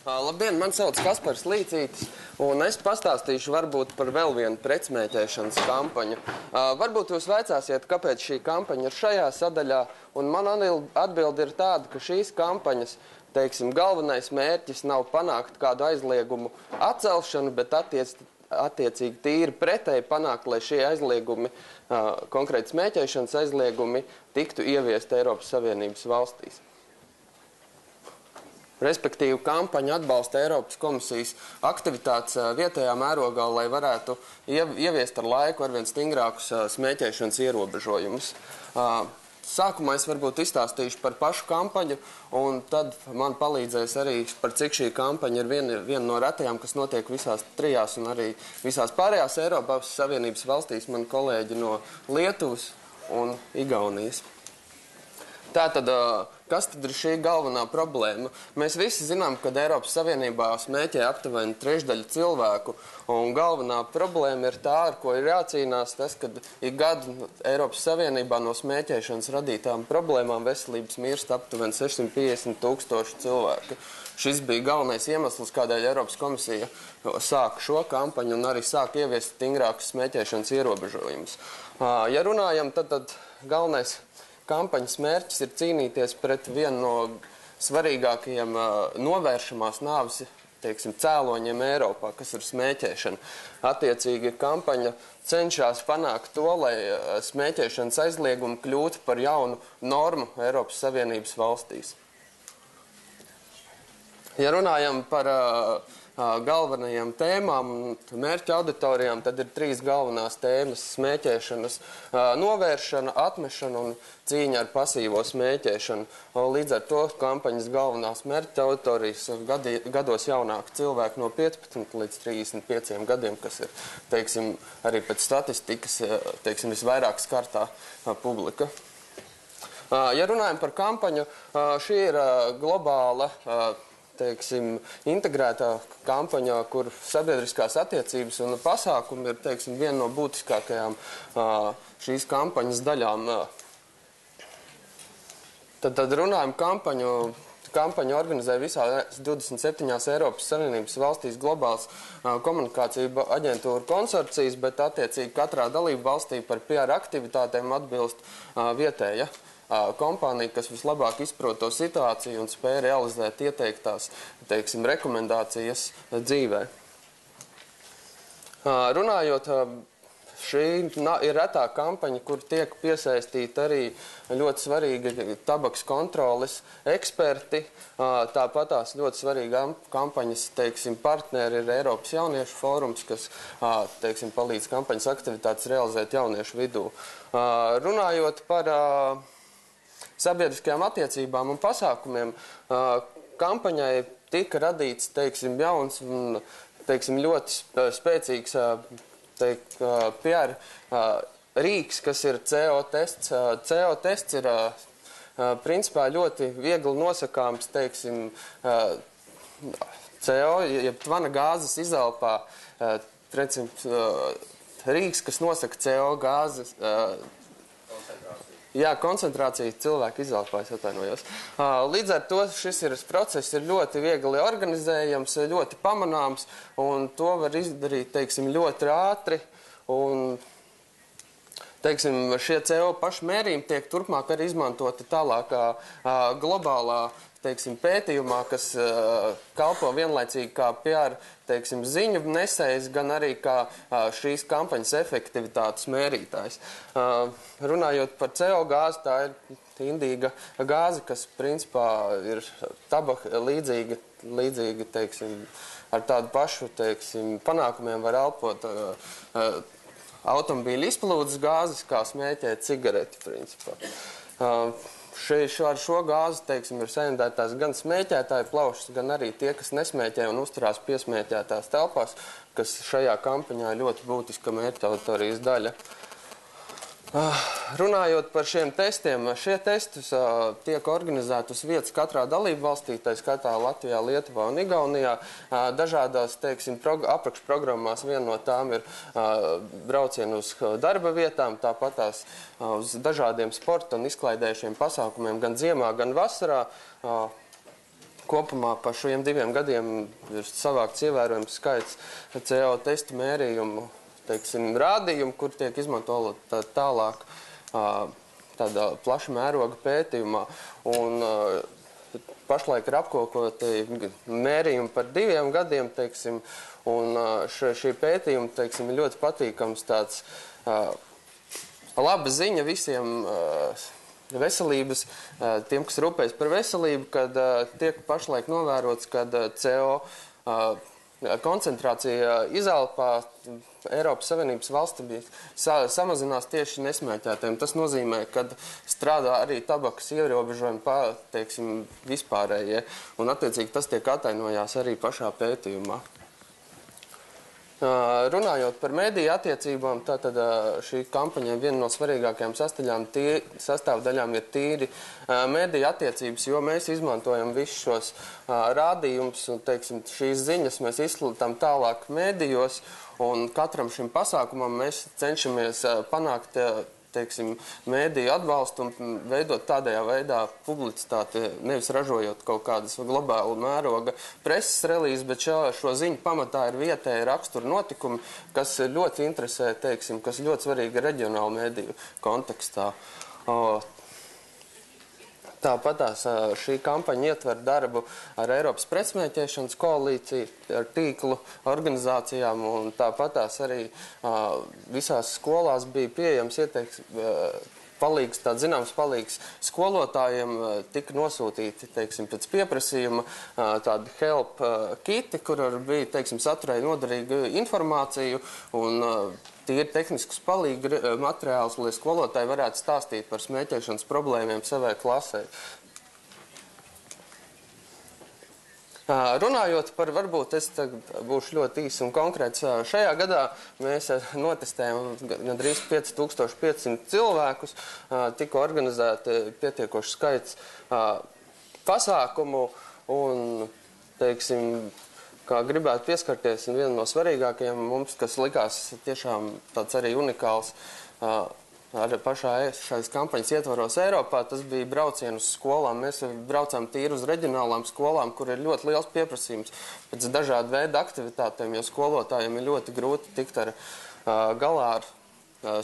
Labdien, man sauc Kaspars Līcītis, un es pastāstīšu varbūt par vēl vienu pretsmēķēšanas kampaņu. Varbūt jūs vaicāsiet, kāpēc šī kampaņa ir šajā sadaļā, un man atbilde ir tāda, ka šīs kampaņas, teiksim, galvenais mērķis nav panākt kādu aizliegumu atcelšanu, bet attiecīgi tīri pretēji panākt, lai šie aizliegumi, konkrēti smēķēšanas aizliegumi, tiktu ieviesti Eiropas Savienības valstīs. Respektīvi, kampaņa atbalsta Eiropas komisijas aktivitātes vietējā mērogā, lai varētu ieviest ar laiku arvien stingrākus smēķēšanas ierobežojumus. Sākumā es varbūt izstāstīšu par pašu kampaņu, un tad man palīdzēs arī par cik šī kampaņa ir viena no retajām, kas notiek visās trijās un arī visās pārējās Eiropas Savienības valstīs, mani kolēģi no Lietuvas un Igaunijas. Tātad, kas tad ir šī galvenā problēma? Mēs visi zinām, ka Eiropas Savienībā smēķē aptuveni trešdaļa cilvēku, un galvenā problēma ir tā, ar ko ir jācīnās, tas, ka ik gadu Eiropas Savienībā no smēķēšanas radītām problēmām veselības mirst aptuveni 650,000 cilvēku. Šis bija galvenais iemesls, kādēļ Eiropas komisija sāka šo kampaņu un arī sāka ieviest stingrākus smēķēšanas ierobežojumus. Ja runājam, tad galvenais kampaņas mērķis ir cīnīties pret vienu no svarīgākajiem novēršamās nāves, teiksim, cēloņiem Eiropā, kas ir smēķēšana. Attiecīgi, kampaņa cenšas panākt to, lai smēķēšanas aizliegumi kļūtu par jaunu normu Eiropas Savienības valstīs. Ja runājam par galvenajām tēmām un mērķa auditorijām, tad ir trīs galvenās tēmas – smēķēšanas novēršana, atmešana un cīņa ar pasīvo smēķēšanu. Līdz ar to kampaņas galvenās mērķa auditorijas gados jaunāki cilvēki no 15 līdz 35 gadiem, kas ir, teiksim, arī pēc statistikas, teiksim, visvairāk skartā publika. Ja runājam par kampaņu, šī ir globāla, teiksim, integrētā kampaņā, kur sabiedriskās attiecības un pasākumi ir, teiksim, viena no būtiskākajām šīs kampaņas daļām. Tad runājam kampaņu. Kampaņu organizē visās 27 Eiropas Savienības valstīs globāls komunikāciju aģentūra konsorcijas, bet attiecīgi katrā dalību valstī par PR aktivitātēm atbilst vietēja kompānija, kas vislabāk izprot to situāciju un spēja realizēt ieteiktās, teiksim, rekomendācijas dzīvē. Runājot, šī ir retā kampaņa, kur tiek piesaistīti arī ļoti svarīgi tabaks kontroles eksperti. Tāpatās ļoti svarīga kampaņas, teiksim, partneri ir Eiropas jauniešu fórums, kas, teiksim, palīdz kampaņas aktivitātes realizēt jauniešu vidū. Runājot par sabiedriskajām attiecībām un pasākumiem, kampaņai tika radīts, teiksim, jauns un, teiksim, ļoti spēcīgs PR rīks, kas ir CO tests. CO tests ir principā ļoti viegli nosakāms, teiksim, CO, jeb tvana gāzes izelpā, teiksim, rīks, kas nosaka CO gāzes, koncentrācija cilvēku izelpājas, atvainojos. Līdz ar to šis process ir ļoti viegli organizējams, ļoti pamanāms, un to var izdarīt, teiksim, ļoti ātri, un, teiksim, šie CO pašmērījumi tiek turpmāk arī izmantoti tālākā globālā, teiksim, pētījumā, kas kalpo vienlaicīgi kā PR, teiksim, ziņu nesējs, gan arī kā šīs kampaņas efektivitātes mērītājs. Runājot par CO gāzi, tā ir indīga gāze, kas principā ir tabaka līdzīga, teiksim, ar tādu pašu, teiksim, panākumiem var elpot automobīļu izplūdes gāzes, kā smēķēt cigareti, principā. Ar šo gāzi, teiksim, ir saindētās gan smēķētāju plaušas, gan arī tie, kas nesmēķē un uzturās piesmēķētās telpās, kas šajā kampaņā ļoti būtiska mērķa auditorijas daļa. Runājot par šiem testiem, šie testi tiek organizēti uz vietas katrā dalību valstī, tā skaitā Latvijā, Lietuvā un Igaunijā. Dažādās, teiksim, apakšprogrammās viena no tām ir braucieni uz darba vietām, tāpatās uz dažādiem sporta un izklaidējušiem pasākumiem gan ziemā, gan vasarā. kopumā par šiem 2 gadiem ir savākts ievērojams skaits CO testu mērījumu, teiksim, rādījumu, kur tiek izmantot tālāk tādā plaša mēroga pētījumā. Un pašlaik ir apkopoti mērījumi par 2 gadiem, teiksim, un šī pētījuma, teiksim, ir ļoti patīkams tāds laba ziņa visiem veselības, tiem, kas rūpējas par veselību, kad tiek pašlaik novērots, kad CO koncentrācija izelpā Eiropas Savienības valstī samazinās tieši nesmēķētiem. Tas nozīmē, ka strādā arī tabakas ierobežojumi, teiksim, vispārējie, un attiecīgi tas tiek atainojās arī pašā pētījumā. Runājot par mediju attiecībām, tātad šī kampaņa viena no svarīgākajām sastāvdaļām ir tīri mediju attiecības, jo mēs izmantojam visus šos rādījumus un, teiksim, šīs ziņas mēs izplatām tālāk medijos, un katram šim pasākumam mēs cenšamies panākt, teiksim, mēdīju atbalstu un veidot tādējā veidā publicitāti, nevis ražojot kaut kādas globāla mēroga preses relīzes, bet šo ziņu pamatā ir vietēji rakstura notikumi, kas ļoti interesē, teiksim, kas ļoti svarīgi reģionālu mēdīju kontekstā. Tāpatās šī kampaņa ietver darbu ar Eiropas pretsmēķēšanas koalīciju, ar tīklu organizācijām, un tāpatās arī visās skolās bija pieejams palīgs, tāds zināms palīgs skolotājiem, tika nosūtīti, teiksim, pēc pieprasījuma tādi help kiti, kur bija, teiksim, saturēja noderīgu informāciju un tīri tehniskus palīgu materiālus, lai skolotāji varētu stāstīt par smēķēšanas problēmiem savai klasē. Runājot par, varbūt es tagad būšu ļoti īsi un konkrēts, šajā gadā mēs notestējam gandrīz 5500 cilvēkus, tika organizēti pietiekoši skaits pasākumu un, teiksim, kā gribētu pieskarties, un viena no svarīgākajiem mums, kas likās tiešām tāds arī unikāls ar pašā šais kampaņas ietvaros Eiropā, tas bija braucienu uz skolām. Mēs braucām tīri uz reģionālām skolām, kur ir ļoti liels pieprasījums pēc dažādu veidu aktivitātēm, jo skolotājiem ir ļoti grūti tikt ar galā ar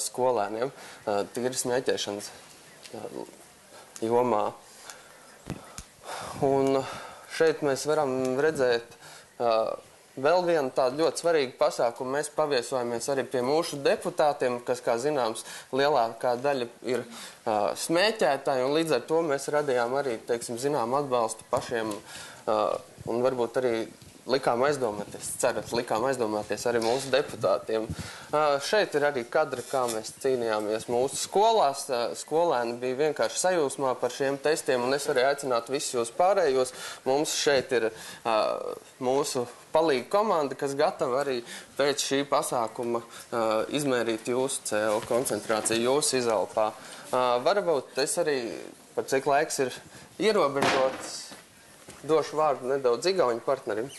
skolēniem tīri smēķēšanas jomā. Un šeit mēs varam redzēt vēl vienu tādu ļoti svarīgu pasākumu. Mēs paviesojamies arī pie mūsu deputātiem, kas, kā zināms, lielākā daļa ir smēķētāji, un līdz ar to mēs radījām arī, teiksim, zinām atbalstu pašiem, un varbūt arī likām aizdomāties arī mūsu deputātiem. Šeit ir arī kadri, kā mēs cīnījāmies mūsu skolās. Skolēni bija vienkārši sajūsmā par šiem testiem, un es arī aicinātu visus jūs pārējos. Mums šeit ir mūsu palīga komanda, kas gatava arī pēc šī pasākuma izmērīt jūsu CO koncentrāciju, jūsu izelpā. Varbūt es arī, par cik laiks ir ierobežots, došu vārdu nedaudz igauņu partnerim.